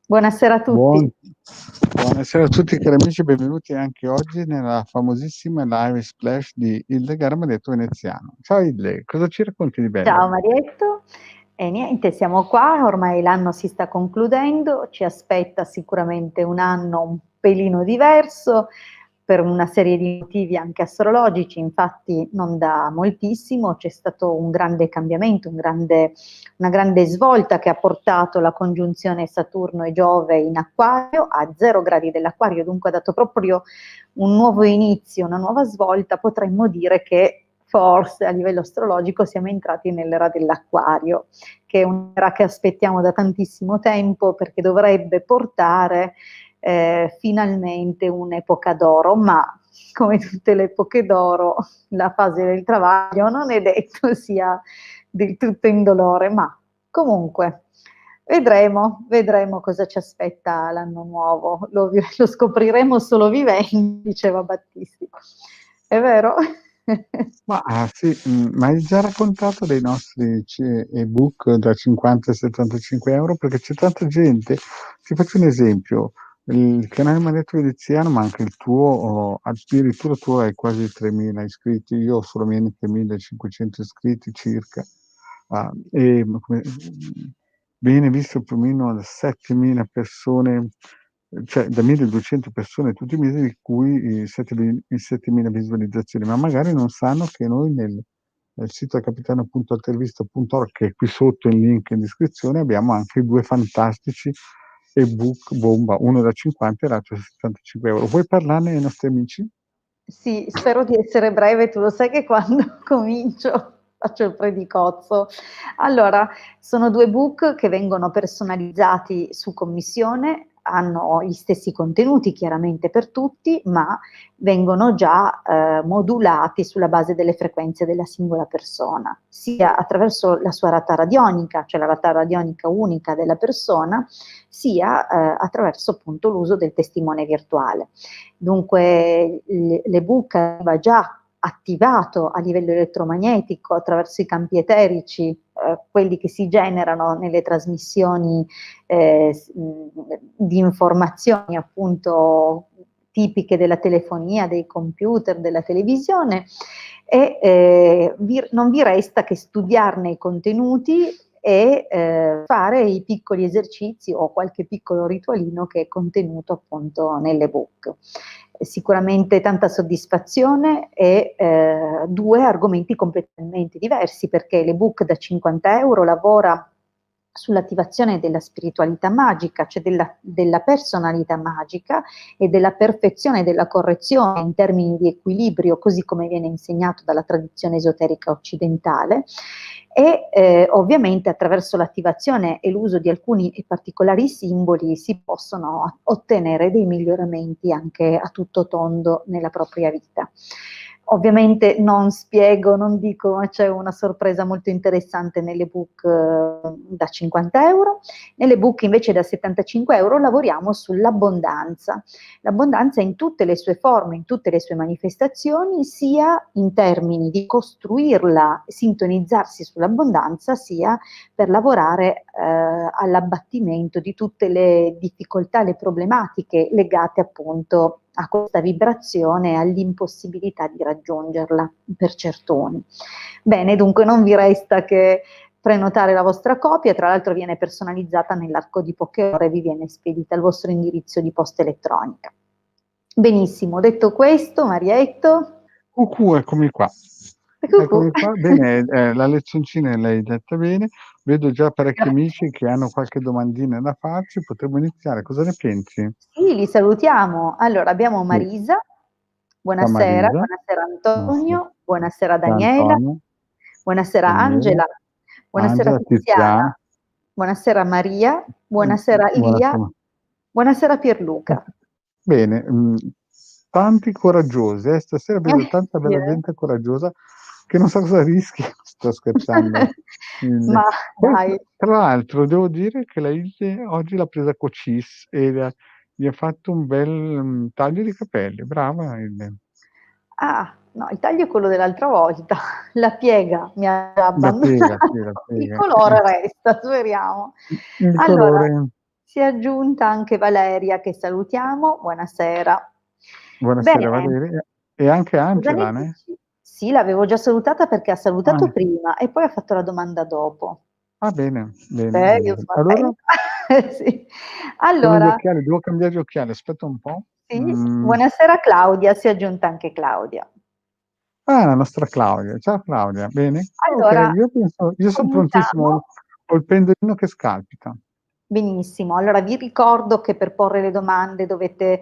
Buonasera a tutti. Buon- Buonasera a tutti cari amici, benvenuti anche oggi nella famosissima live splash di Hildegard Maledetto Veneziano. Ciao Hilde, cosa ci racconti di bello? Ciao Marietto. E niente, siamo qua, ormai l'anno si sta concludendo, ci aspetta sicuramente un anno un pelino diverso per una serie di motivi anche astrologici, infatti non da moltissimo c'è stato un grande cambiamento, una grande svolta che ha portato la congiunzione Saturno e Giove in Acquario a 0 gradi dell'Acquario, dunque ha dato proprio un nuovo inizio, una nuova svolta. Potremmo dire che forse a livello astrologico siamo entrati nell'era dell'Acquario, che è un'era che aspettiamo da tantissimo tempo perché dovrebbe portare finalmente un'epoca d'oro, ma come tutte le epoche d'oro, la fase del travaglio non è detto sia del tutto indolore, ma comunque vedremo cosa ci aspetta l'anno nuovo, lo scopriremo solo vivendo, diceva Battisti. È vero? Sì, ma hai già raccontato dei nostri ebook da 50 e 75 euro? Perché c'è tanta gente, ti faccio un esempio, il canale Maledetto Veneziano, ma anche il tuo, addirittura tu hai quasi 3.000 iscritti, io ho solamente 1.500 iscritti circa. Viene visto più o meno da 7.000 persone, cioè da 1.200 persone tutti i mesi, di cui 7.000 visualizzazioni, ma magari non sanno che noi nel sito capitano.altervista.org, che è qui sotto il link in descrizione, abbiamo anche due fantastici ebook bomba, uno da 50 e l'altro da 75 euro. Vuoi parlarne ai nostri amici? Sì, spero di essere breve, tu lo sai che quando comincio faccio il predicozzo. Allora, sono 2 book che vengono personalizzati su commissione, hanno gli stessi contenuti chiaramente per tutti, ma vengono già modulati sulla base delle frequenze della singola persona, sia attraverso la sua rata radionica, cioè la rata radionica unica della persona, sia attraverso appunto l'uso del testimone virtuale. Dunque l'ebook va già attivato a livello elettromagnetico attraverso i campi eterici, quelli che si generano nelle trasmissioni di informazioni appunto tipiche della telefonia, dei computer, della televisione, e non vi resta che studiarne i contenuti e fare i piccoli esercizi o qualche piccolo ritualino che è contenuto appunto nell'ebook. Sicuramente tanta soddisfazione e 2 argomenti completamente diversi, perché l'ebook da 50 euro lavora sull'attivazione della spiritualità magica, cioè della personalità magica e della perfezione della correzione in termini di equilibrio, così come viene insegnato dalla tradizione esoterica occidentale, e ovviamente attraverso l'attivazione e l'uso di alcuni particolari simboli si possono ottenere dei miglioramenti anche a tutto tondo nella propria vita. Ovviamente non spiego, non dico, ma c'è una sorpresa molto interessante nell'ebook da 50 euro. Nell'ebook invece da 75 euro lavoriamo sull'abbondanza. L'abbondanza in tutte le sue forme, in tutte le sue manifestazioni, sia in termini di costruirla, sintonizzarsi sull'abbondanza, sia per lavorare all'abbattimento di tutte le difficoltà, le problematiche legate appunto a questa vibrazione e all'impossibilità di raggiungerla per certuni. Bene, dunque non vi resta che prenotare la vostra copia, tra l'altro viene personalizzata nell'arco di poche ore e vi viene spedita al vostro indirizzo di posta elettronica. Benissimo, detto questo, Marietto. Eccomi qua. Eccomi qua, bene, la lezioncina l'hai detta bene, vedo già parecchi amici che hanno qualche domandina da farci, potremmo iniziare, cosa ne pensi? Sì, li salutiamo. Allora, abbiamo Sì, Marisa, ciao buonasera, Marisa, buonasera buonasera. Antonio, buonasera Ciao Daniela, Antonio, buonasera Daniele, Angela, buonasera Angela, Tiziana, Tiziana, buonasera Maria, buonasera Lia, buonasera. buonasera Pierluca. Bene, tanti coraggiosi, stasera vedo tanta Sì, bella gente coraggiosa che non sa cosa rischia, sto scherzando. Ma Poi, dai, tra l'altro, devo dire che la Ilse oggi l'ha presa Cocis e gli ha fatto un bel taglio di capelli, brava Ilse. ah, no, il taglio è quello dell'altra volta, la piega mi ha La piega, abbandonato, sì, la il piega. colore resta, speriamo. Il Allora, colore. Si è aggiunta anche Valeria che salutiamo, buonasera. Buonasera Bene, Valeria e anche cosa ne Angela, né? dici? Sì, l'avevo già salutata perché ha salutato Ah, prima e poi ha fatto la domanda dopo. ah bene, bene, Io bene. sono Allora, attenta. Sì. come gli Allora, occhiali, devo cambiare gli occhiali, aspetta un po'. sì, buonasera Claudia, si è aggiunta anche Claudia. Ah, la nostra Claudia. Ciao Claudia, bene? Allora, Okay, io son prontissimo, cominciamo. ho il pendolino che scalpita. Benissimo, allora vi ricordo che per porre le domande dovete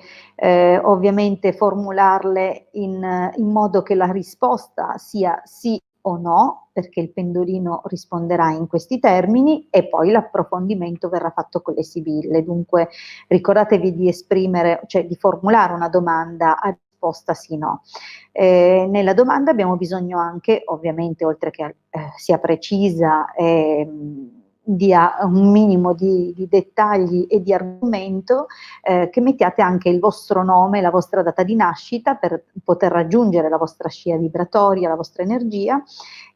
ovviamente formularle in modo che la risposta sia sì o no, perché il pendolino risponderà in questi termini e poi l'approfondimento verrà fatto con le sibille. Dunque ricordatevi di esprimere, cioè di formulare una domanda a risposta sì no. Nella domanda abbiamo bisogno anche, ovviamente, oltre che sia precisa dia un minimo di dettagli e di argomento, che mettiate anche il vostro nome, la vostra data di nascita per poter raggiungere la vostra scia vibratoria, la vostra energia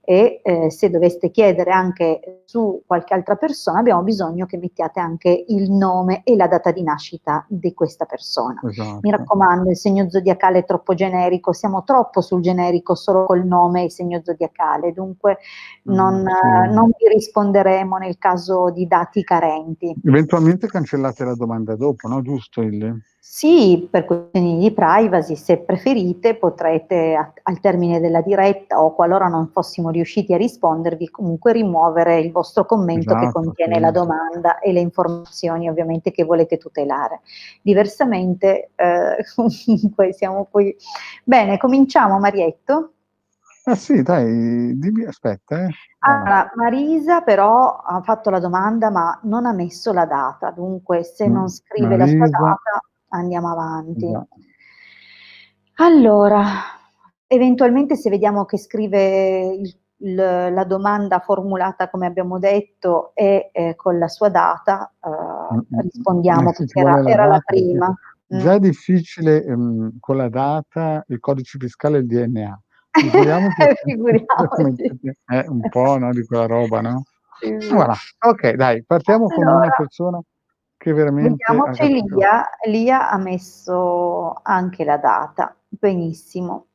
e se doveste chiedere anche su qualche altra persona abbiamo bisogno che mettiate anche il nome e la data di nascita di questa persona. Mi Esatto. raccomando, il segno zodiacale è troppo generico, siamo troppo sul generico solo col nome e il segno zodiacale, dunque Sì. non vi risponderemo nel caso di dati carenti. Eventualmente cancellate la domanda dopo, no, giusto Ilde? Sì, per questioni di privacy, se preferite potrete al termine della diretta o qualora non fossimo riusciti a rispondervi, comunque rimuovere il vostro commento che Esatto, sì. contiene la domanda e le informazioni ovviamente che volete tutelare. Diversamente, comunque siamo poi... Bene, cominciamo Marietto. Ah sì, dai, dimmi aspetta, guarda. Allora, Marisa però ha fatto la domanda ma non ha messo la data, dunque se non scrive la sua Marisa, data andiamo avanti. esa Allora, eventualmente se vediamo che scrive la domanda formulata come abbiamo detto e con la sua data, rispondiamo sì, ci perché vuole la era la data perché prima. già è difficile, con la data, il codice fiscale e il DNA. Figuriamoci Figuriamoci. un po', no, di quella roba, no? Sì, sì. Voilà, okay dai, partiamo con una Allora persona che veramente vediamo, ha c'è capito. Lia, Lia ha messo anche la data, benissimo.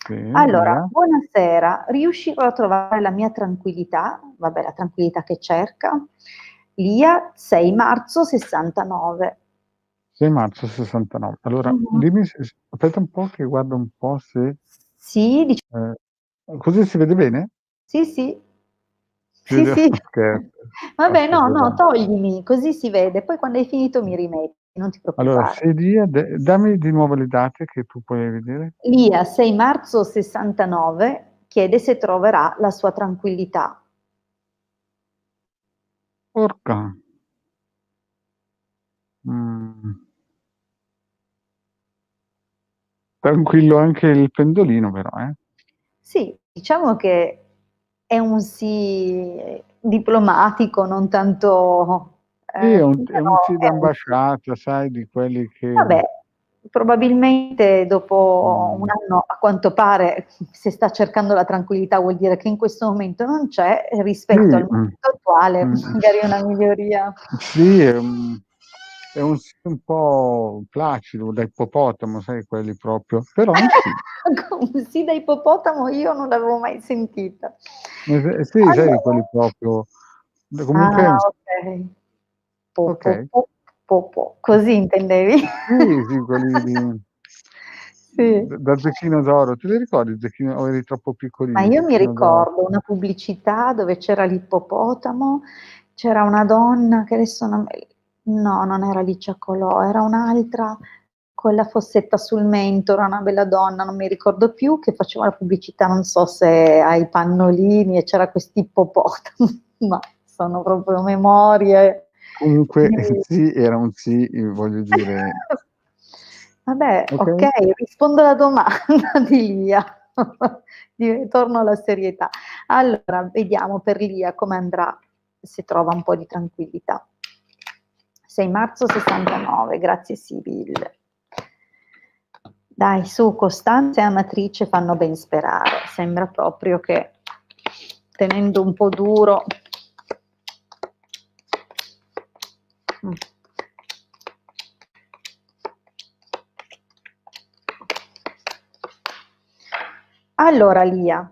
Sì, Allora, Lia. buonasera, riuscirò a trovare la mia tranquillità, vabbè la tranquillità che cerca, Lia 6 marzo 69. 6 marzo '69. Allora Mh-mh. dimmi se aspetta un po' che guardo un po' se, Sì, ehm così si vede bene? sì, sì. Si Sì, vede sì. scherzo. Vabbè, Okay, no, no, scusami. toglimi, così si vede, poi quando hai finito mi rimetti, non ti Allora preoccupare. sei lì dammi di nuovo le date che tu puoi vedere. Lia, 6 marzo 69, chiede se troverà la sua tranquillità. Urca. Mhmm, tranquillo anche il pendolino però, eh. Sì, diciamo che è un sì diplomatico, non tanto Sì, è un però sì è un sì. d'ambasciata, sai, di quelli che Vabbè, probabilmente dopo un mhmm, anno, a quanto pare, se sta cercando la tranquillità vuol dire che in questo momento non c'è, e sì, rispetto al momento attuale mh. magari una miglioria. Sì, è un sì un po' placido, da ippopotamo, sai quelli proprio, però un sì. Un sì da ippopotamo io non l'avevo mai sentita. Sì, sai di quelli Allora proprio comunque è ah, un sì, okay. Po, po, okay. po, po, po. Così intendevi? Sì, sì, quelli di Sì. da Zecchino d'Oro. Te li ricordi Zecchino o eri troppo Ma piccolino, io mi Zecchino d'Oro? ricordo una pubblicità dove c'era l'ippopotamo, c'era una donna che adesso non me no, non era Licia Colò, era un'altra con la fossetta sul mento, era una bella donna, non mi ricordo più, che faceva la pubblicità, non so se ai pannolini e c'era quest'ippopotamo, ma sono proprio memorie Comunque di sì, era un sì, voglio dire Vabbè, okay? okay, rispondo alla domanda di Lia. Torno alla serietà. Allora, vediamo per Lia come andrà, se trova un po' di tranquillità. 6 marzo 69, grazie Sibylle. Dai, su, Costanza e Amatrice fanno ben sperare. Sembra proprio che tenendo un po' duro. Allora, Lia,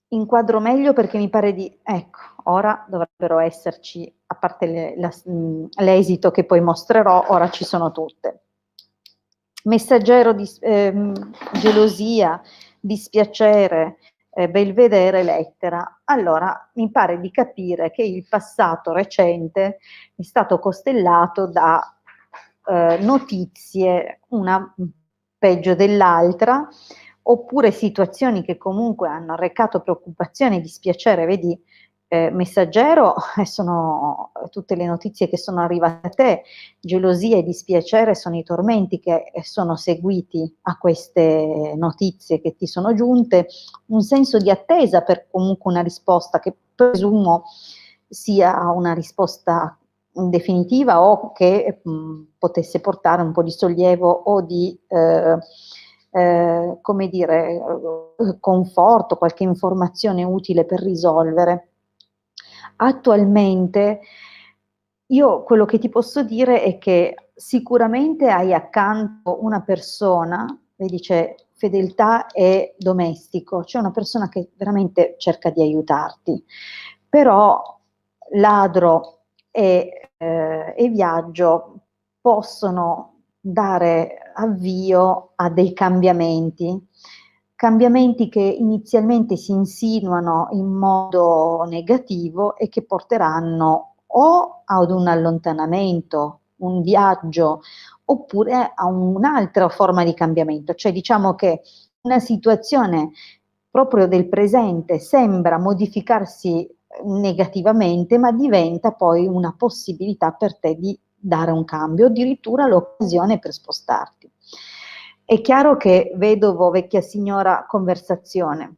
inquadro meglio perché mi pare di... Ecco, ora dovrebbero esserci, a parte l'esito che poi mostrerò, ora ci sono tutte. Messaggero di gelosia, dispiacere, belvedere, lettera. Allora, mi pare di capire che il passato recente è stato costellato da notizie, una peggio dell'altra, oppure situazioni che comunque hanno arrecato preoccupazione e dispiacere. Vedi, Messaggero, sono tutte le notizie che sono arrivate a te, gelosia e dispiacere sono i tormenti che sono seguiti a queste notizie che ti sono giunte, un senso di attesa per comunque una risposta che presumo sia una risposta definitiva o che potesse portare un po' di sollievo o di come dire, conforto, qualche informazione utile per risolvere. Attualmente io quello che ti posso dire è che sicuramente hai accanto una persona, vedi c'è fedeltà e domestico, c'è una persona che veramente cerca di aiutarti, però ladro e viaggio possono dare avvio a dei cambiamenti, cambiamenti che inizialmente si insinuano in modo negativo e che porteranno o ad un allontanamento, un viaggio, oppure a un'altra forma di cambiamento. Cioè diciamo che una situazione proprio del presente sembra modificarsi negativamente, ma diventa poi una possibilità per te di dare un cambio, addirittura l'occasione per spostarti. È chiaro che vedovo, vecchia signora, conversazione.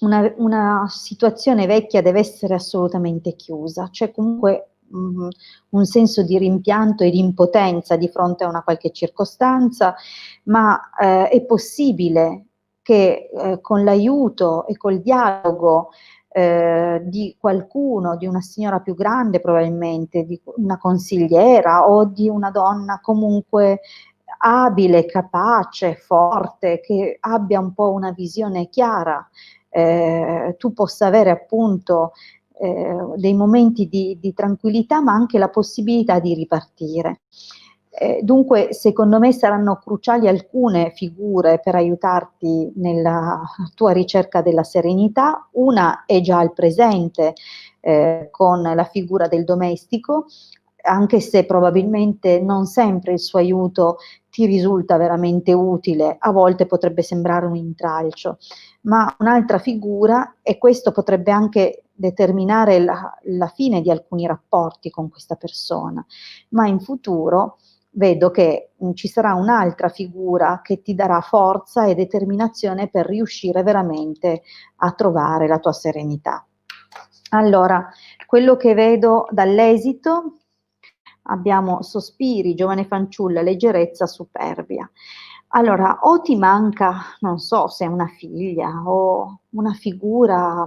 Una situazione vecchia deve essere assolutamente chiusa, c'è comunque un senso di rimpianto e di impotenza di fronte a una qualche circostanza, ma è possibile che con l'aiuto e col dialogo di qualcuno, di una signora più grande probabilmente, di una consigliera o di una donna comunque abile, capace, forte, che abbia un po' una visione chiara, tu possa avere appunto dei momenti di tranquillità, ma anche la possibilità di ripartire. Dunque, secondo me saranno cruciali alcune figure per aiutarti nella tua ricerca della serenità. Una è già al presente con la figura del domestico, anche se probabilmente non sempre il suo aiuto ti risulta veramente utile, a volte potrebbe sembrare un intralcio, ma un'altra figura, e questo potrebbe anche determinare la fine di alcuni rapporti con questa persona, ma in futuro vedo che ci sarà un'altra figura che ti darà forza e determinazione per riuscire veramente a trovare la tua serenità. Allora, quello che vedo dall'esito, abbiamo sospiri, giovane fanciulla, leggerezza, superbia. Allora, o ti manca, non so se è una figlia o una figura,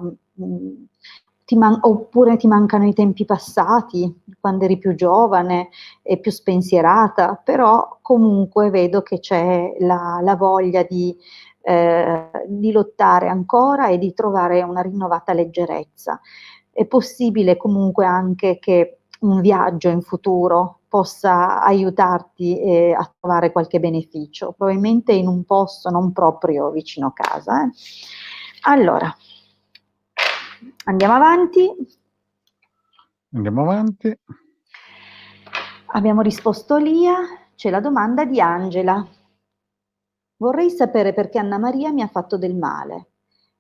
oppure ti mancano i tempi passati, quando eri più giovane e più spensierata, però comunque vedo che c'è la voglia di lottare ancora e di trovare una rinnovata leggerezza. È possibile comunque anche che un viaggio in futuro possa aiutarti a trovare qualche beneficio, probabilmente in un posto non proprio vicino casa. Allora, andiamo avanti. Andiamo avanti. Abbiamo risposto Lia, c'è la domanda di Angela. Vorrei sapere perché Anna Maria mi ha fatto del male.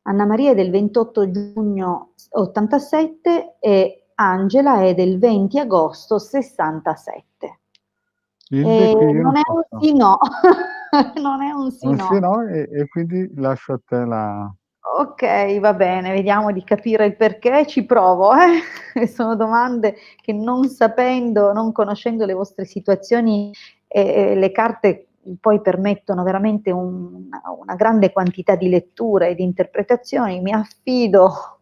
Anna Maria è del 28 giugno 87 e Angela è del 20 agosto 67. Che io non Non è un posso. sì no, non è un sì Un sì, no. no, e quindi lascio a te la... Ok, va bene, vediamo di capire il perché, ci provo, eh? Sono domande che non sapendo, non conoscendo le vostre situazioni, le carte poi permettono veramente una grande quantità di letture e di interpretazioni. Mi affido,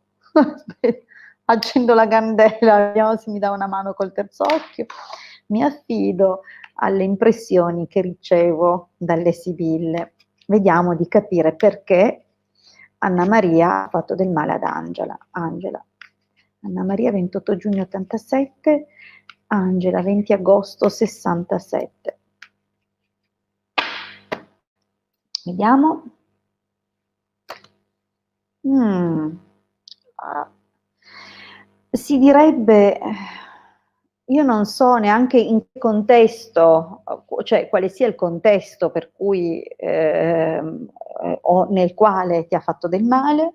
accendo la candela, vediamo se mi dà una mano col terzo occhio, mi affido alle impressioni che ricevo dalle sibille. vediamo di capire perché Anna Maria ha fatto del male ad Angela. Anna Maria 28 giugno 87, Angela 20 agosto 67. Vediamo. Si direbbe, io non so neanche in che contesto, cioè quale sia il contesto per cui o nel quale ti ha fatto del male,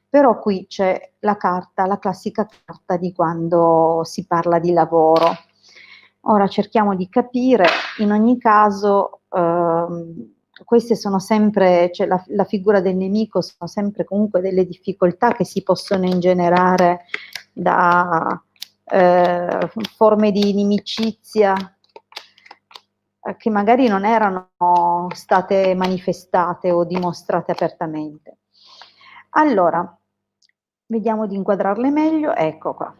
però qui c'è la carta, la classica carta di quando si parla di lavoro. Ora cerchiamo di capire, in ogni caso, queste sono sempre, cioè la figura del nemico sono sempre comunque delle difficoltà che si possono ingenerare da forme di inimicizia che magari non erano state manifestate o dimostrate apertamente. Allora, vediamo di inquadrarle meglio. Ecco qua.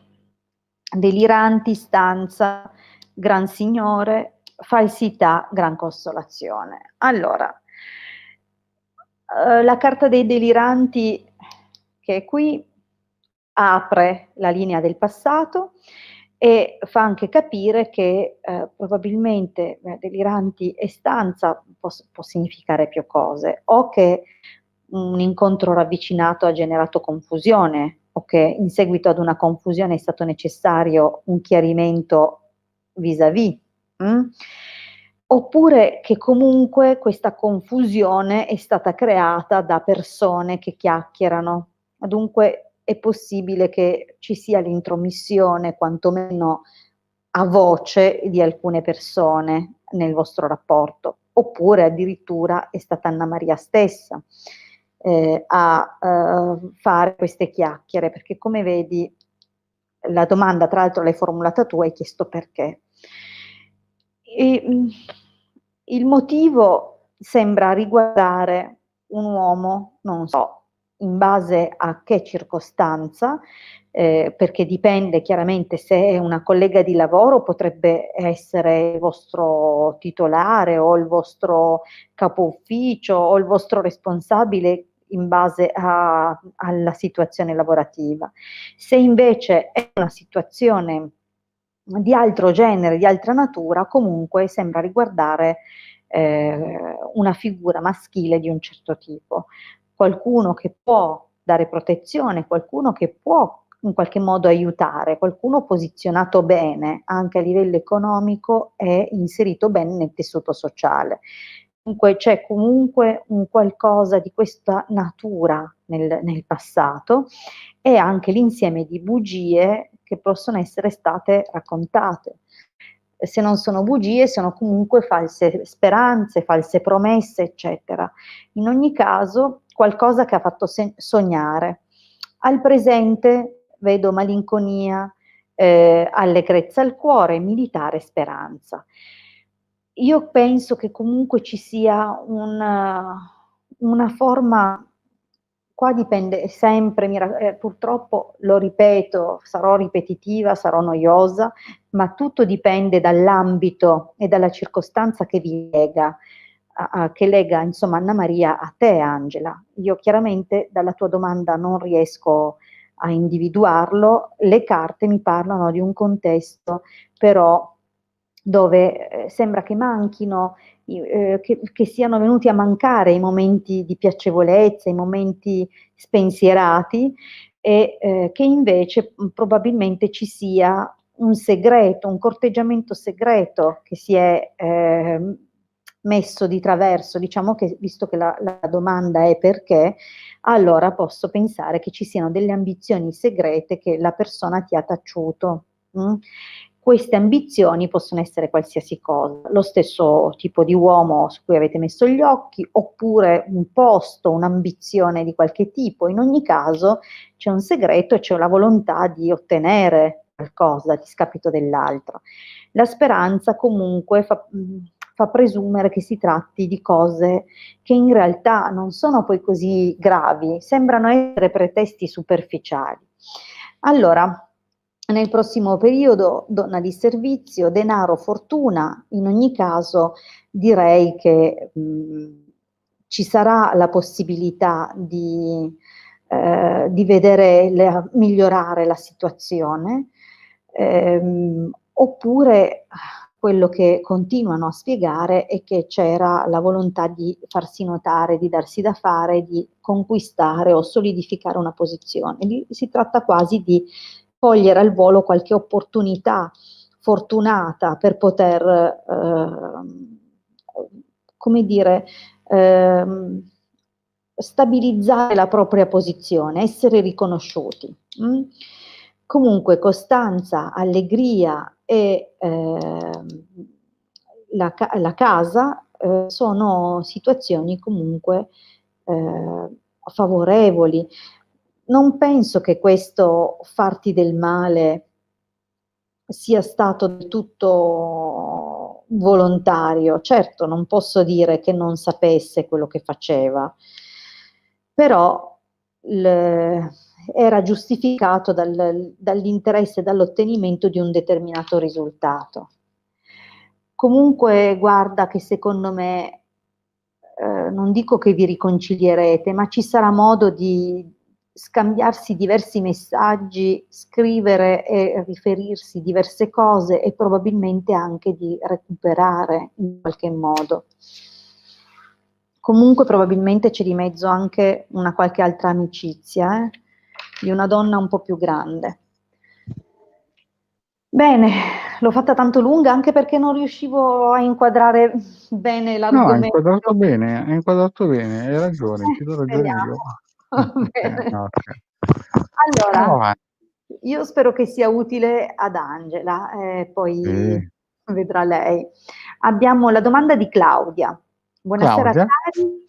Deliranti, stanza, gran signore, falsità, gran consolazione. Allora, la carta dei deliranti, che è qui, apre la linea del passato e fa anche capire che probabilmente deliranti e stanza può significare più cose, o che un incontro ravvicinato ha generato confusione, o che in seguito ad una confusione è stato necessario un chiarimento vis-à-vis. Oppure che comunque questa confusione è stata creata da persone che chiacchierano. Dunque è possibile che ci sia l'intromissione, quantomeno a voce, di alcune persone nel vostro rapporto, oppure addirittura è stata Anna Maria stessa a fare queste chiacchiere, perché come vedi la domanda tra l'altro l'hai formulata tu, hai chiesto perché. Il motivo sembra riguardare un uomo, non so in base a che circostanza, perché dipende chiaramente se è una collega di lavoro, potrebbe essere il vostro titolare o il vostro capo ufficio o il vostro responsabile in base alla situazione lavorativa. Se invece è una situazione di altro genere, di altra natura, comunque sembra riguardare una figura maschile di un certo tipo, qualcuno che può dare protezione, qualcuno che può in qualche modo aiutare, qualcuno posizionato bene anche a livello economico e inserito bene nel tessuto sociale. Dunque c'è comunque un qualcosa di questa natura nel passato e anche l'insieme di bugie che possono essere state raccontate. Se non sono bugie, sono comunque false speranze, false promesse, eccetera. In ogni caso, qualcosa che ha fatto sognare. Al presente vedo malinconia, allegrezza al cuore, militare speranza. Io penso che comunque ci sia una forma, qua dipende sempre, purtroppo lo ripeto, sarò ripetitiva, sarò noiosa, ma tutto dipende dall'ambito e dalla circostanza che vi lega, che lega insomma Anna Maria a te Angela. Io chiaramente dalla tua domanda non riesco a individuarlo, le carte mi parlano di un contesto però dove sembra che manchino, che siano venuti a mancare i momenti di piacevolezza, i momenti spensierati e che invece probabilmente ci sia un segreto, un corteggiamento segreto che si è messo di traverso, diciamo che visto che la domanda è perché, allora posso pensare che ci siano delle ambizioni segrete che la persona ti ha taciuto. Queste ambizioni possono essere qualsiasi cosa, lo stesso tipo di uomo su cui avete messo gli occhi, oppure un posto, un'ambizione di qualche tipo. In ogni caso c'è un segreto e c'è la volontà di ottenere qualcosa a discapito dell'altro. La speranza comunque fa presumere che si tratti di cose che in realtà non sono poi così gravi, sembrano essere pretesti superficiali. Allora, nel prossimo periodo, donna di servizio, denaro, fortuna, in ogni caso direi che ci sarà la possibilità di vedere, migliorare la situazione, oppure quello che continuano a spiegare è che c'era la volontà di farsi notare, di darsi da fare, di conquistare o solidificare una posizione. Si tratta quasi di cogliere al volo qualche opportunità fortunata per poter, come dire, stabilizzare la propria posizione, essere riconosciuti. Comunque costanza, allegria e la casa sono situazioni comunque favorevoli. Non penso che questo farti del male sia stato del tutto volontario. Certo, non posso dire che non sapesse quello che faceva, però era giustificato dall'interesse, dall'ottenimento di un determinato risultato. Comunque, guarda che secondo me, non dico che vi riconcilierete, ma ci sarà modo di scambiarsi diversi messaggi, scrivere e riferirsi diverse cose e probabilmente anche di recuperare in qualche modo. Comunque probabilmente c'è di mezzo anche una qualche altra amicizia, di una donna un po' più grande. Bene, l'ho fatta tanto lunga anche perché non riuscivo a inquadrare bene No, l'argomento. hai inquadrato bene, hai ragione, ti do ragione io. Speriamo. Va bene. No, okay. Andiamo Allora, avanti. io spero che sia utile ad Angela, poi Sì. vedrà lei. Abbiamo la domanda di Claudia. Buonasera Claudia? cari,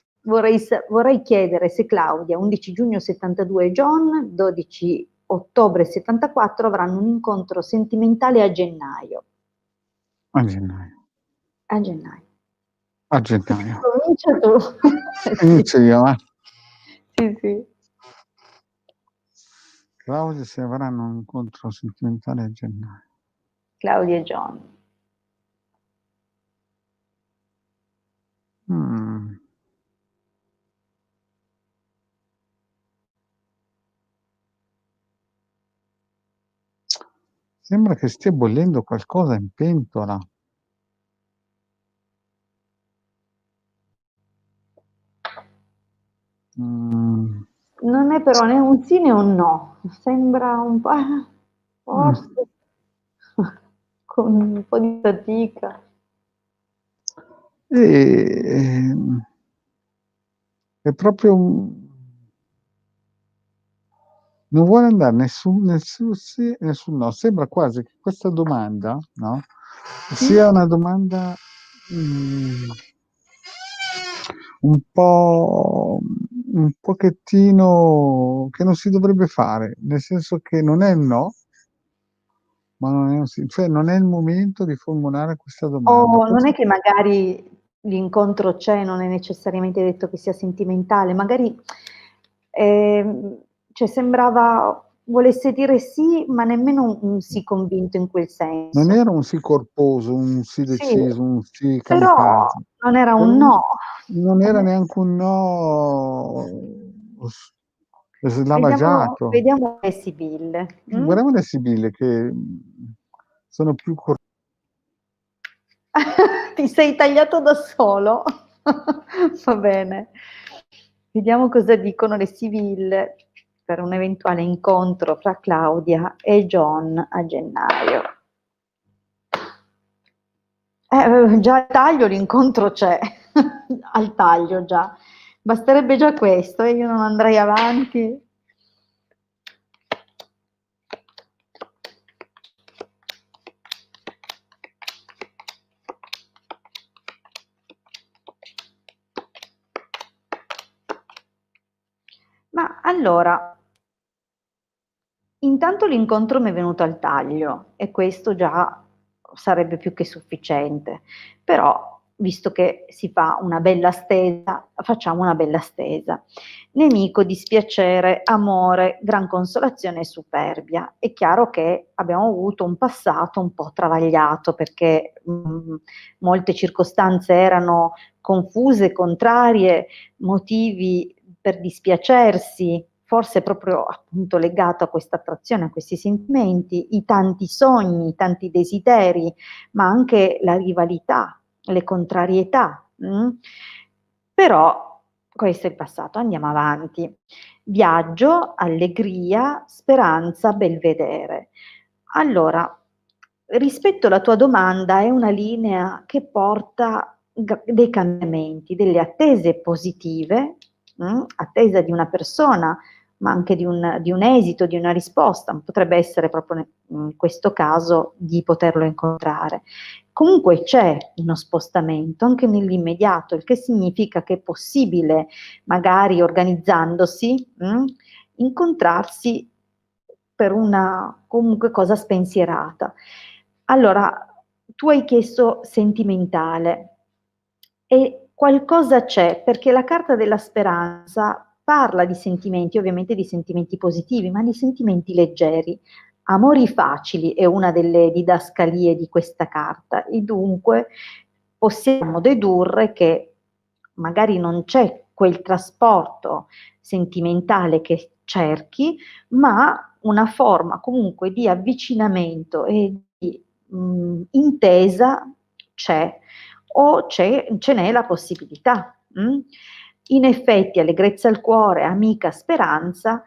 vorrei chiedere se Claudia, 11 giugno 72 e John, 12 ottobre 74 avranno un incontro sentimentale a gennaio. A gennaio. A gennaio. A gennaio. Comincia tu. Sì. Inizio io, va. Sì, sì. Claudia se avranno un incontro sentimentale a gennaio. Claudia e John. Mh. Sembra che stia bollendo qualcosa in pentola. Mh. Non è però né un sì né un no, sembra un po', forse, con un po' di fatica. Ehm, è proprio un non vuole andare né sul sì né sul no. Sembra quasi che questa domanda, no, sia una domanda, mhmm, un pochettino che non si dovrebbe fare, nel senso che non è il no, ma non è un sì, cioè non è il momento di formulare questa domanda. O non è Forse che magari l'incontro c'è, non è necessariamente detto che sia sentimentale, magari, cioè sembrava volesse dire sì, ma nemmeno un sì convinto in quel non senso. era un sì corposo, un sì Sì, deciso, un sì però kamikaze. non era Per un un no. Non era neanche un no Vediamo slavagiato. vediamo le sibille. Guardiamo le sibille che, sono più Ti sei tagliato da solo? Va bene. Vediamo cosa dicono le sibille per un eventuale incontro fra Claudia e John a gennaio. Già al taglio l'incontro c'è, al taglio già. Basterebbe già questo e io non andrei avanti. Ma allora, intanto l'incontro mi è venuto al taglio e questo già sarebbe più che sufficiente, però visto che si fa una bella stesa, facciamo una bella stesa. Nemico, dispiacere, amore, gran consolazione e superbia. È chiaro che abbiamo avuto un passato un po' travagliato, perché molte circostanze erano confuse, contrarie, motivi per dispiacersi, forse proprio appunto legato a questa attrazione, a questi sentimenti, i tanti sogni, i tanti desideri, ma anche la rivalità, le contrarietà. Però questo è il passato, andiamo avanti. Viaggio, allegria, speranza, belvedere. Allora, rispetto alla tua domanda, è una linea che porta dei cambiamenti, delle attese positive, attesa di una persona, ma anche di un esito, di una risposta, potrebbe essere proprio in questo caso di poterlo incontrare. Comunque c'è uno spostamento anche nell'immediato, il che significa che è possibile, magari organizzandosi, incontrarsi per una comunque cosa spensierata. Allora, tu hai chiesto sentimentale e qualcosa c'è, perché la carta della speranza parla di sentimenti, ovviamente di sentimenti positivi, ma di sentimenti leggeri. Amori facili è una delle didascalie di questa carta e dunque possiamo dedurre che magari non c'è quel trasporto sentimentale che cerchi, ma una forma comunque di avvicinamento e di intesa c'è, o ce n'è la possibilità. In effetti, allegrezza al cuore, amica speranza,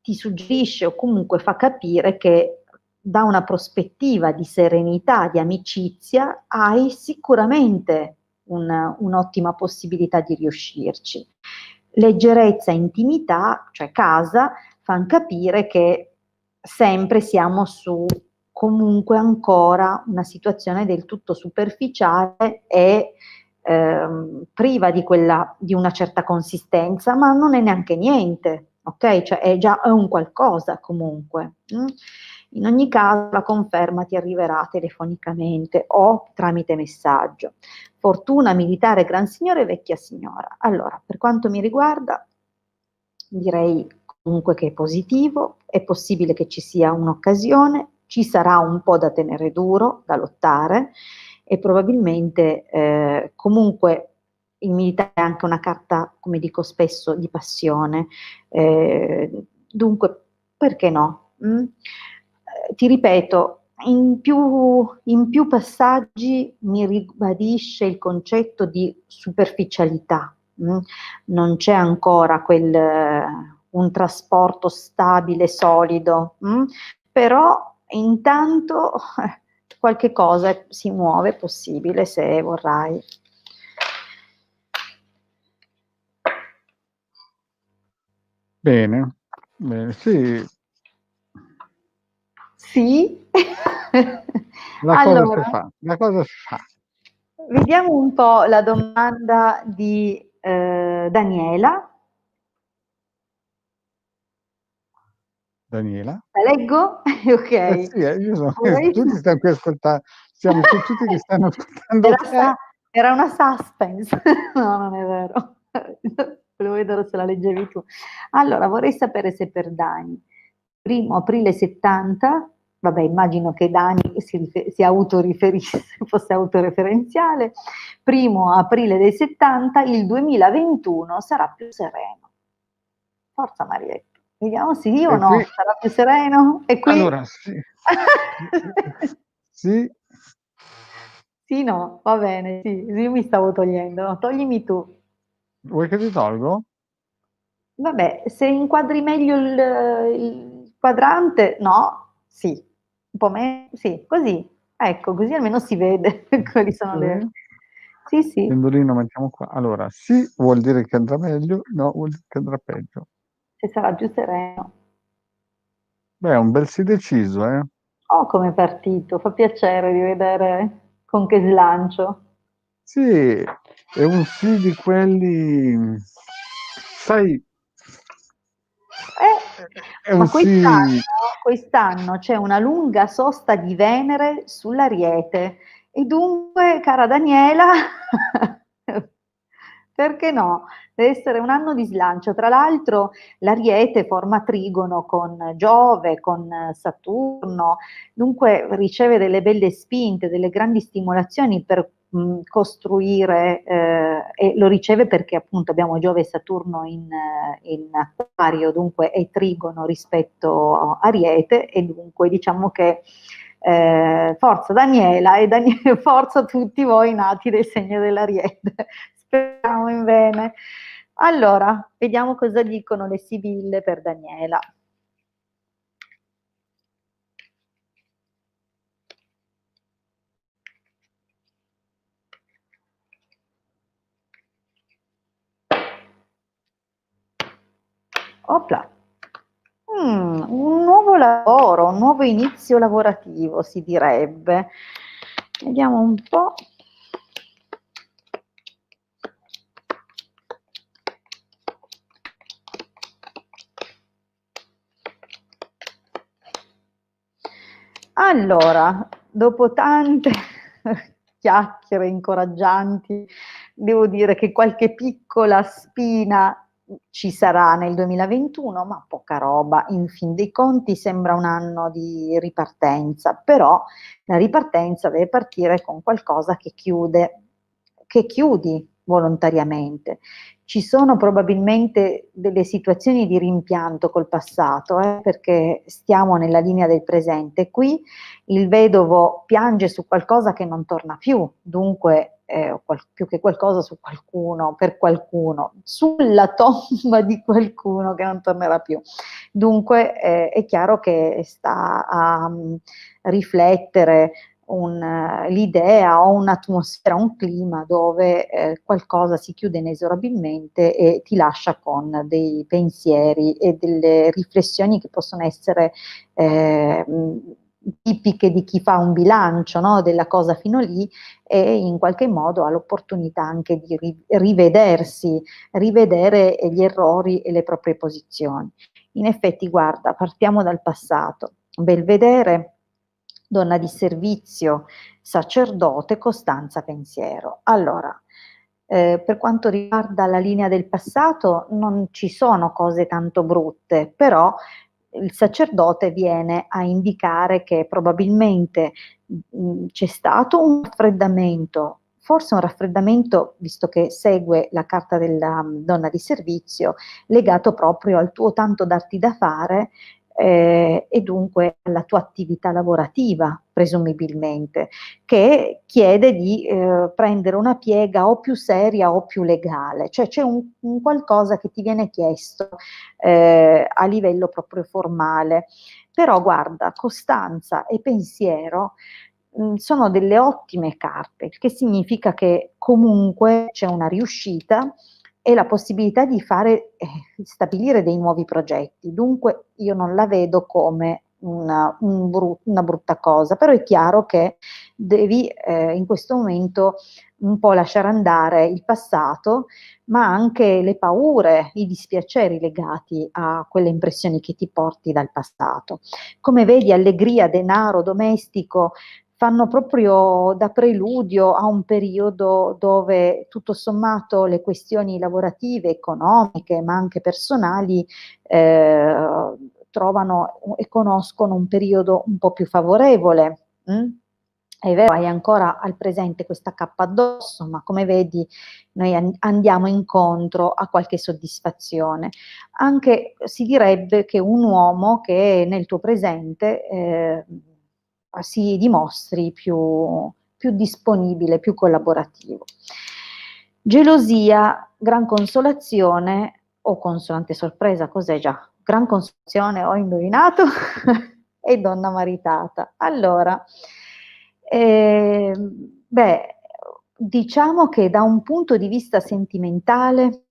ti suggerisce o comunque fa capire che da una prospettiva di serenità, di amicizia, hai sicuramente un'ottima possibilità di riuscirci. Leggerezza e intimità, cioè casa, fanno capire che sempre siamo su comunque ancora una situazione del tutto superficiale e priva di una certa consistenza, ma non è neanche niente, ok? Cioè è un qualcosa comunque. In ogni caso la conferma ti arriverà telefonicamente o tramite messaggio. Fortuna, militare, gran signore, vecchia signora. Allora, per quanto mi riguarda, direi comunque che è positivo, è possibile che ci sia un'occasione, ci sarà un po' da tenere duro, da lottare e probabilmente comunque il militare è anche una carta, come dico spesso, di passione, dunque perché no? Ti ripeto, in più passaggi mi ribadisce il concetto di superficialità. Non c'è ancora un trasporto stabile, solido, però intanto qualche cosa si muove, è possibile se vorrai. Bene, bene, sì, Sì? la cosa si Allora, fa, la cosa si fa. vediamo un po' la domanda di Daniela. Daniela? La leggo? Ok. Sì, io sono qui, Vorrei- tutti stanno qui ascoltando, siamo qui tutti che stanno ascoltando Era, te. era una suspense. No, non è vero. Volevo vedere se la leggevi tu. Allora, vorrei sapere se per Dani, 1° aprile 70, vabbè, immagino che Dani si autoriferisse, fosse autoreferenziale, 1° aprile del 70, il 2021 sarà più sereno. Forza Marietta. Vediamo sì o E no, qui, sarà più sereno? E qui? allora, sì, sì, Sì, no, va bene, sì, io mi stavo togliendo, no, toglimi tu. vuoi che ti tolgo? Vabbè, se inquadri meglio il quadrante, no, sì, un po' meno, sì, così, ecco, così almeno si vede quali sono le... Sì. Sì, sì, Pendolino mettiamo qua. Allora, sì vuol dire che andrà meglio, no vuol dire che andrà peggio. se sarà più sereno. Beh, è un bel sì deciso, eh? Oh, come partito, fa piacere di vedere con che slancio. Sì, è un sì di quelli, sai, è un Ma sì, quest'anno c'è una lunga sosta di Venere sull'Ariete E dunque, cara Daniela, perché no? Deve essere un anno di slancio. Tra l'altro l'Ariete forma trigono con Giove, con Saturno, dunque riceve delle belle spinte, delle grandi stimolazioni per costruire, e lo riceve perché appunto abbiamo Giove e Saturno in Acquario, dunque è trigono rispetto a Ariete, e dunque diciamo che forza Daniela e forza tutti voi nati del segno dell'Ariete. Speriamo in bene. Allora, vediamo cosa dicono le sibille per Daniela. Opla. Un nuovo lavoro, un nuovo inizio lavorativo, si direbbe. Vediamo un po'. Allora, dopo tante chiacchiere incoraggianti, devo dire che qualche piccola spina ci sarà nel 2021, ma poca roba. In fin dei conti sembra un anno di ripartenza, però la ripartenza deve partire con qualcosa che chiudi volontariamente. Ci sono probabilmente delle situazioni di rimpianto col passato, perché stiamo nella linea del presente. Qui il vedovo piange su qualcosa che non torna più, dunque più che qualcosa su qualcuno, per qualcuno, sulla tomba di qualcuno che non tornerà più. Dunque è chiaro che sta a riflettere l'idea o un'atmosfera, un clima dove qualcosa si chiude inesorabilmente e ti lascia con dei pensieri e delle riflessioni che possono essere tipiche di chi fa un bilancio, no, della cosa fino lì, e in qualche modo ha l'opportunità anche di rivedersi, rivedere gli errori e le proprie posizioni. In effetti, guarda, partiamo dal passato. Belvedere, donna di servizio, sacerdote, costanza, pensiero. Allora, per quanto riguarda la linea del passato, non ci sono cose tanto brutte, però il sacerdote viene a indicare che probabilmente c'è stato un raffreddamento, forse un raffreddamento, visto che segue la carta della donna di servizio, legato proprio al tuo tanto darti da fare, e dunque alla tua attività lavorativa, presumibilmente, che chiede di prendere una piega o più seria o più legale, cioè c'è un qualcosa che ti viene chiesto a livello proprio formale. Però guarda, costanza e pensiero sono delle ottime carte, il che significa che comunque c'è una riuscita e la possibilità di stabilire dei nuovi progetti. Dunque io non la vedo come una brutta cosa, però è chiaro che devi in questo momento un po' lasciare andare il passato, ma anche le paure, i dispiaceri legati a quelle impressioni che ti porti dal passato. Come vedi, allegria, denaro, domestico fanno proprio da preludio a un periodo dove tutto sommato le questioni lavorative, economiche, ma anche personali trovano e conoscono un periodo un po' più favorevole. È vero, hai ancora al presente questa cappa addosso, ma come vedi noi andiamo incontro a qualche soddisfazione. Anche si direbbe che un uomo che nel tuo presente si dimostri più disponibile, più collaborativo. Gelosia, gran consolazione o consolante sorpresa, cos'è già? Gran consolazione, ho indovinato, e donna maritata. Allora, beh, diciamo che da un punto di vista sentimentale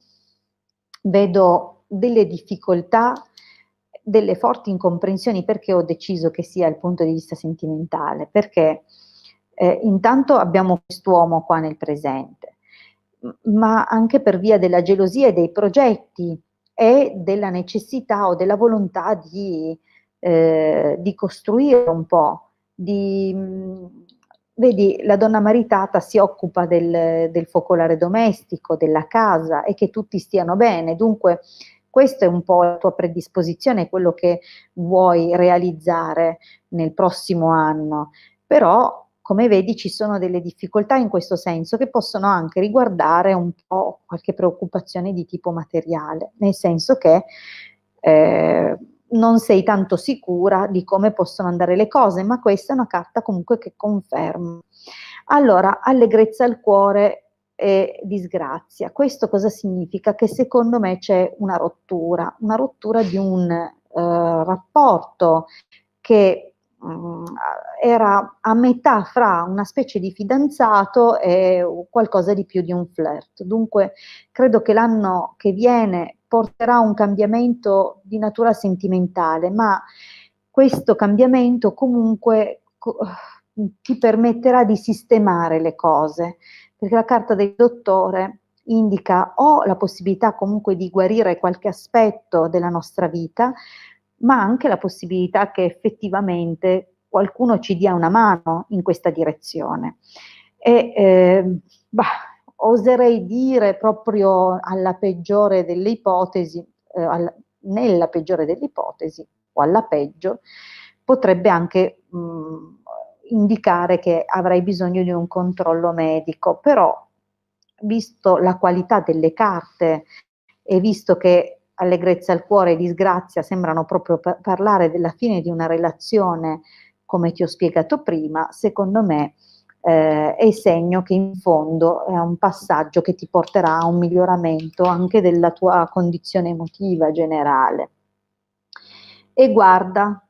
vedo delle difficoltà, delle forti incomprensioni. Perché ho deciso che sia il punto di vista sentimentale? Perché intanto abbiamo quest'uomo qua nel presente, ma anche per via della gelosia e dei progetti e della necessità o della volontà di costruire un po', vedi, la donna maritata si occupa del focolare domestico, della casa e che tutti stiano bene. Dunque, questa è un po' la tua predisposizione, quello che vuoi realizzare nel prossimo anno. Però, come vedi, ci sono delle difficoltà in questo senso che possono anche riguardare un po' qualche preoccupazione di tipo materiale, nel senso che non sei tanto sicura di come possono andare le cose, ma questa è una carta comunque che conferma. Allora, allegrezza al cuore e disgrazia. Questo cosa significa? Che secondo me c'è una rottura di un rapporto che era a metà fra una specie di fidanzato e qualcosa di più di un flirt. Dunque, credo che l'anno che viene porterà un cambiamento di natura sentimentale, ma questo cambiamento comunque ti permetterà di sistemare le cose, perché la carta del dottore indica o la possibilità comunque di guarire qualche aspetto della nostra vita, ma anche la possibilità che effettivamente qualcuno ci dia una mano in questa direzione. E oserei dire proprio alla peggiore delle ipotesi, nella peggiore delle ipotesi, o alla peggio, potrebbe anche indicare che avrai bisogno di un controllo medico, però visto la qualità delle carte e visto che allegrezza al cuore e disgrazia sembrano proprio parlare della fine di una relazione, come ti ho spiegato prima, secondo me è il segno che in fondo è un passaggio che ti porterà a un miglioramento anche della tua condizione emotiva generale. E guarda,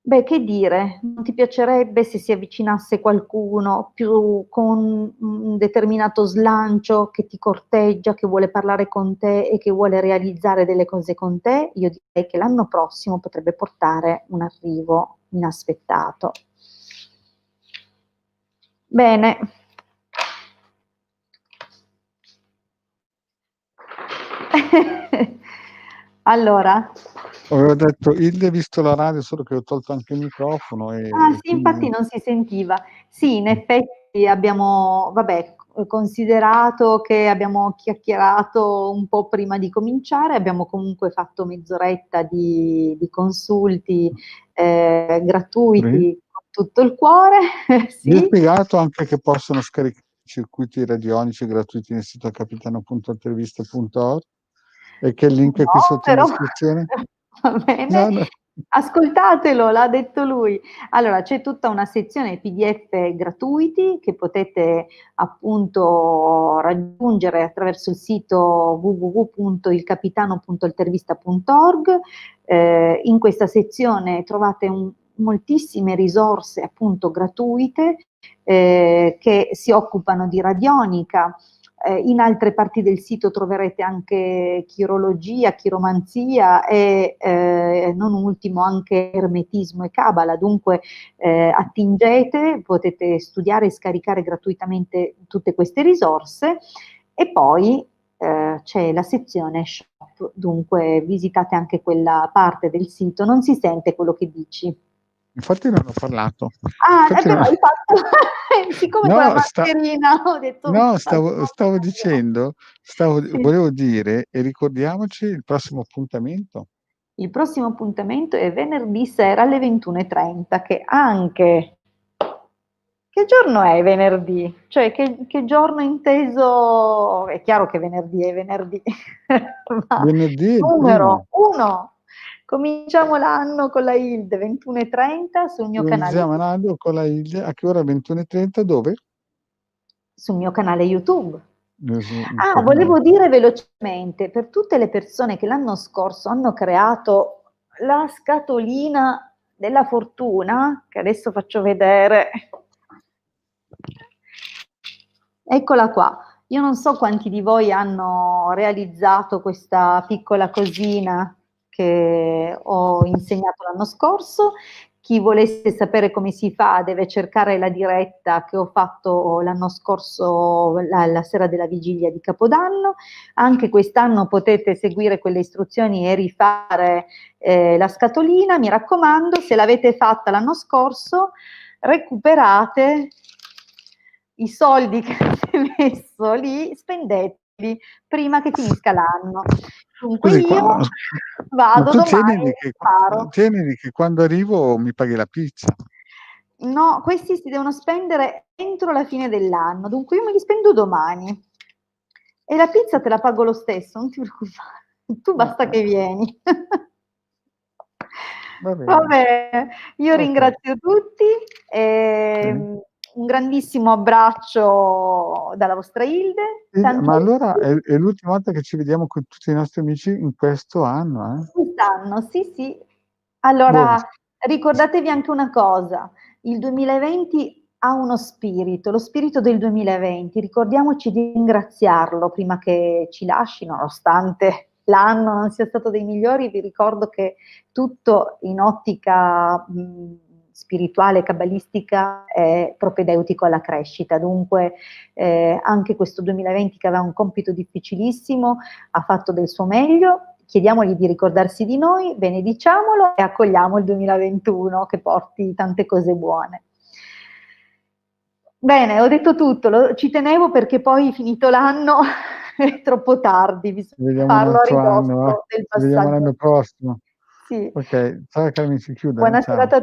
beh, che dire, non ti piacerebbe se si avvicinasse qualcuno più con un determinato slancio che ti corteggia, che vuole parlare con te e che vuole realizzare delle cose con te? Io direi che l'anno prossimo potrebbe portare un arrivo inaspettato. Bene. Allora. Avevo detto, Hilde, visto la radio, solo che ho tolto anche il microfono Ah e sì, infatti quindi... non si sentiva. Sì, in effetti abbiamo, vabbè, considerato che abbiamo chiacchierato un po' prima di cominciare, abbiamo comunque fatto mezz'oretta di consulti Sì. gratuiti con tutto il cuore, Vi ho sì. spiegato anche che possono scaricare i circuiti radionici gratuiti nel sito capitano.interviste.org e che il link è qui No, sotto in però descrizione. va bene, No, no. ascoltatelo, l'ha detto lui. Allora, c'è tutta una sezione PDF gratuiti che potete appunto raggiungere attraverso il sito www.ilcapitano.intervista.org. In questa sezione trovate moltissime risorse appunto gratuite che si occupano di radionica. In altre parti del sito troverete anche chirologia, chiromanzia e non ultimo anche ermetismo e cabala, dunque attingete, potete studiare e scaricare gratuitamente tutte queste risorse e poi c'è la sezione shop, dunque visitate anche quella parte del sito, non si sente quello che dici. Infatti non ho parlato. Ah, Infatti però non... hai fatto, siccome con la No, mascherina ho detto, no, stavo dicendo, sì. volevo dire, e ricordiamoci il prossimo appuntamento. Il prossimo appuntamento è venerdì sera alle 21:30, che anche... Che giorno è venerdì? Cioè, che giorno inteso... È chiaro che venerdì è venerdì, ma Venerdì è il numero primo. 1. Cominciamo l'anno con la Hilde, 21:30 sul mio canale Organizziamo l'anno con la Ilde. A che ora? 21:30? Dove? sul mio canale YouTube. Il Ah, tuo canale. volevo dire velocemente, per tutte le persone che l'anno scorso hanno creato la scatolina della fortuna, che adesso faccio vedere, eccola qua. Io non so quanti di voi hanno realizzato questa piccola cosina che ho insegnato l'anno scorso. Chi volesse sapere come si fa deve cercare la diretta che ho fatto l'anno scorso, la sera della vigilia di Capodanno. Anche quest'anno potete seguire quelle istruzioni e rifare la scatolina. Mi raccomando, se l'avete fatta l'anno scorso, recuperate i soldi che avete messo lì spendeteli prima che finisca l'anno. Dunque Scusi, io ma vado tu domani e sparo. tienili che quando arrivo mi paghi la pizza. No, questi si devono spendere entro la fine dell'anno, dunque io me li spendo domani. E la pizza te la pago lo stesso, non ti preoccupare. Tu basta che Eh. vieni. Va Va bene. bene, io Okay. ringrazio tutti, Sì. un grandissimo abbraccio dalla vostra Hilde, Sì, tanti ma allora auguri è l'ultima volta che ci vediamo con tutti i nostri amici in questo anno, eh? quest'anno, sì, sì. Boh. Allora, ricordatevi anche una cosa, il 2020 ha uno spirito, lo spirito del 2020, ricordiamoci di ringraziarlo prima che ci lasci, nonostante l'anno non sia stato dei migliori, vi ricordo che tutto in ottica spirituale, cabalistica, è propedeutico alla crescita, dunque anche questo 2020 che aveva un compito difficilissimo ha fatto del suo meglio, chiediamogli di ricordarsi di noi, benediciamolo e accogliamo il 2021 che porti tante cose buone. Bene, ho detto tutto, ci tenevo perché poi finito l'anno è troppo tardi, Ci bisogna vediamo un farlo a altro anno, va. ridosso del Ci vediamo passaggio. l'anno prossimo. Sì. Okay, ciao Carmen, si chiuda, Buona ciao. serata a